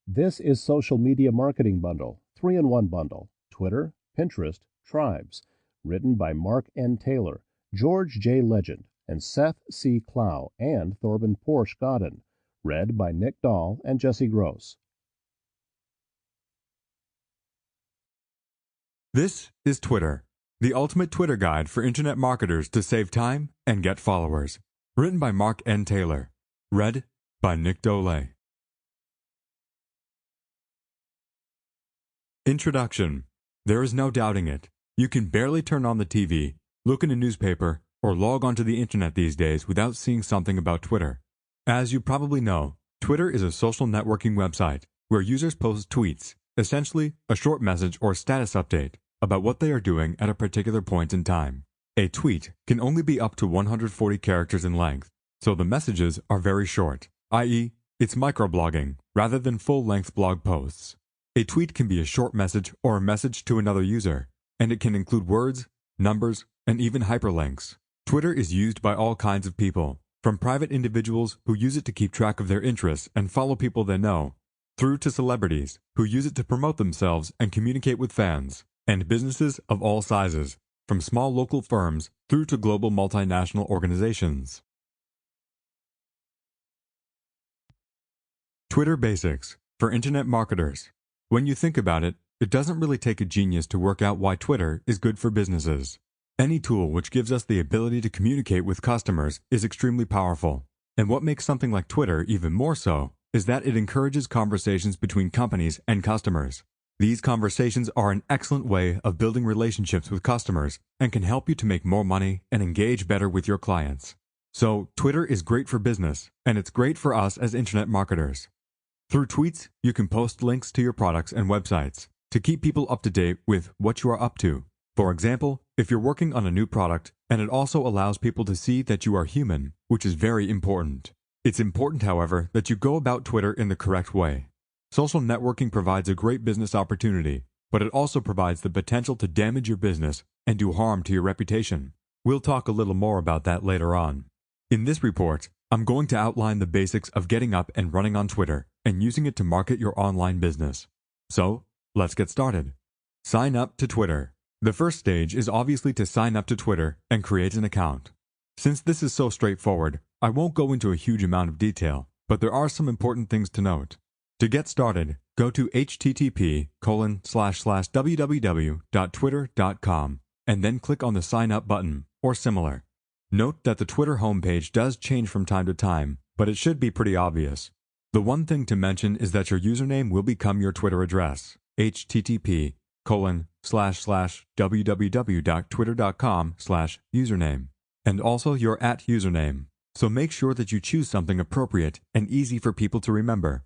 This is Social Media Marketing Bundle, 3-in-1 bundle, Twitter, Pinterest, Tribes, written by Mark N. Taylor, George J. Legend, and Seth C. Clow and Thorben Porsche Godden, read by Nick Dolle and Jesse Gross. This is Twitter, the ultimate Twitter guide for internet marketers to save time and get followers. Written by Mark N. Taylor, read by Nick Dolle. Introduction. There is no doubting it. You can barely turn on the TV, look in a newspaper, or log onto the internet these days without seeing something about Twitter. As you probably know, Twitter is a social networking website where users post tweets, essentially a short message or status update about what they are doing at a particular point in time. A tweet can only be up to 140 characters in length, so the messages are very short, i.e., it's microblogging rather than full-length blog posts. A tweet can be a short message or a message to another user, and it can include words, numbers, and even hyperlinks. Twitter is used by all kinds of people, from private individuals who use it to keep track of their interests and follow people they know, through to celebrities who use it to promote themselves and communicate with fans, and businesses of all sizes, from small local firms through to global multinational organizations. Twitter Basics for Internet Marketers. When you think about it, it doesn't really take a genius to work out why Twitter is good for businesses. Any tool which gives us the ability to communicate with customers is extremely powerful. And what makes something like Twitter even more so is that it encourages conversations between companies and customers. These conversations are an excellent way of building relationships with customers and can help you to make more money and engage better with your clients. So, Twitter is great for business, and it's great for us as internet marketers. Through tweets, you can post links to your products and websites to keep people up to date with what you are up to. For example, if you're working on a new product, and it also allows people to see that you are human, which is very important. It's important, however, that you go about Twitter in the correct way. Social networking provides a great business opportunity, but it also provides the potential to damage your business and do harm to your reputation. We'll talk a little more about that later on. In this report, I'm going to outline the basics of getting up and running on Twitter and using it to market your online business. So, let's get started. Sign up to Twitter. The first stage is obviously to sign up to Twitter and create an account. Since this is so straightforward, I won't go into a huge amount of detail, but there are some important things to note. To get started, go to http://www.twitter.com and then click on the Sign Up button, or similar. Note that the Twitter homepage does change from time to time, but it should be pretty obvious. The one thing to mention is that your username will become your Twitter address, http://www.twitter.com/username, and also your @username. So make sure that you choose something appropriate and easy for people to remember.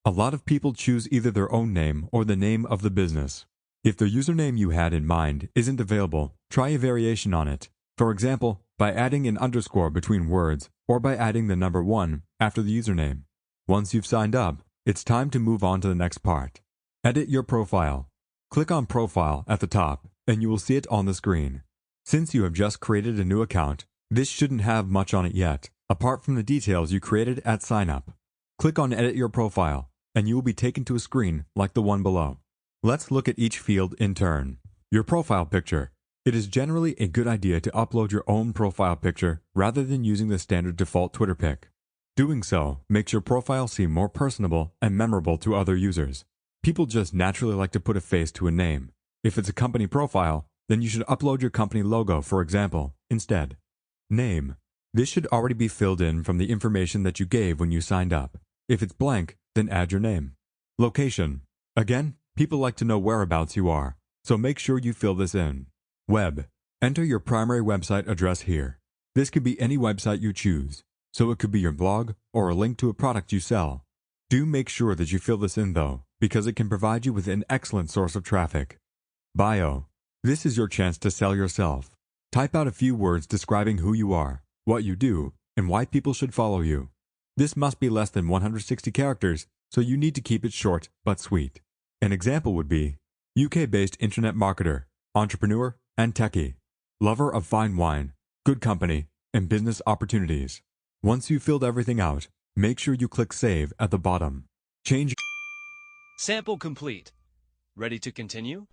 A lot of people choose either their own name or the name of the business. If the username you had in mind isn't available, try a variation on it. For example, by adding an underscore between words or by adding the number 1 after the username. Once you've signed up, it's time to move on to the next part. Edit your profile. Click on Profile at the top, and you will see it on the screen. Since you have just created a new account, this shouldn't have much on it yet, apart from the details you created at sign up. Click on Edit Your Profile, and you will be taken to a screen like the one below. Let's look at each field in turn. Your profile picture. It is generally a good idea to upload your own profile picture rather than using the standard default Twitter pic. Doing so makes your profile seem more personable and memorable to other users. People just naturally like to put a face to a name. If it's a company profile, then you should upload your company logo, for example, instead. Name. This should already be filled in from the information that you gave when you signed up. If it's blank, then add your name. Location. Again, people like to know whereabouts you are, so make sure you fill this in. Web. Enter your primary website address here. This could be any website you choose, so it could be your blog or a link to a product you sell. Do make sure that you fill this in though, because it can provide you with an excellent source of traffic. Bio. This is your chance to sell yourself. Type out a few words describing who you are, what you do, and why people should follow you. This must be less than 160 characters, so you need to keep it short but sweet. An example would be UK-based internet marketer, entrepreneur, and techie, lover of fine wine, good company, and business opportunities. Once you've filled everything out, make sure you click Save at the bottom. Change Sample complete. Ready to continue?